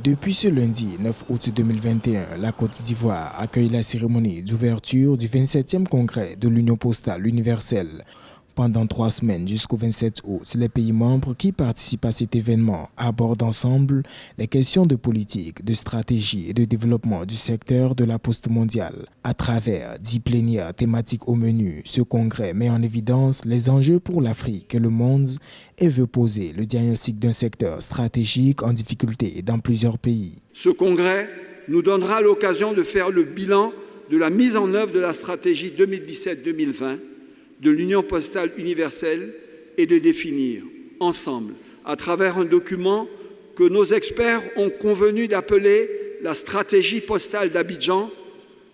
Depuis ce lundi 9 août 2021, la Côte d'Ivoire accueille la cérémonie d'ouverture du 27e congrès de l'Union postale universelle. Pendant 3 semaines jusqu'au 27 août, les pays membres qui participent à cet événement abordent ensemble les questions de politique, de stratégie et de développement du secteur de la poste mondiale. À travers 10 plénières thématiques au menu, ce congrès met en évidence les enjeux pour l'Afrique et le monde et veut poser le diagnostic d'un secteur stratégique en difficulté dans plusieurs pays. Ce congrès nous donnera l'occasion de faire le bilan de la mise en œuvre de la stratégie 2017-2020 de l'Union postale universelle et de définir ensemble, à travers un document que nos experts ont convenu d'appeler la stratégie postale d'Abidjan,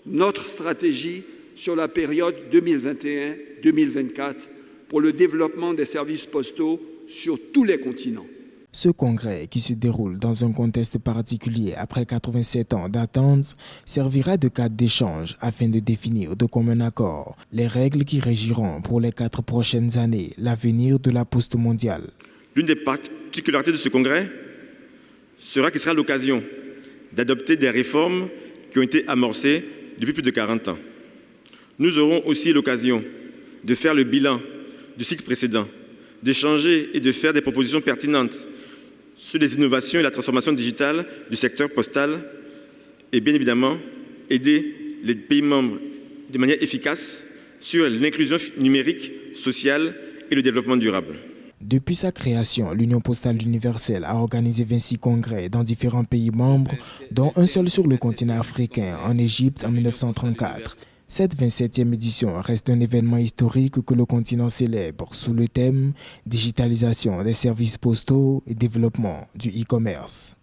notre stratégie sur la période 2021-2024 pour le développement des services postaux sur tous les continents. Ce congrès, qui se déroule dans un contexte particulier après 87 ans d'attente, servira de cadre d'échange afin de définir de commun accord les règles qui régiront pour les 4 prochaines années l'avenir de la poste mondiale. L'une des particularités de ce congrès sera qu'il sera l'occasion d'adopter des réformes qui ont été amorcées depuis plus de 40 ans. Nous aurons aussi l'occasion de faire le bilan du cycle précédent, d'échanger et de faire des propositions pertinentes sur les innovations et la transformation digitale du secteur postal et bien évidemment aider les pays membres de manière efficace sur l'inclusion numérique, sociale et le développement durable. Depuis sa création, l'Union postale universelle a organisé 26 congrès dans différents pays membres, dont un seul sur le continent africain, en Égypte en 1934. Cette 27e édition reste un événement historique que le continent célèbre sous le thème « Digitalisation des services postaux et développement du e-commerce ».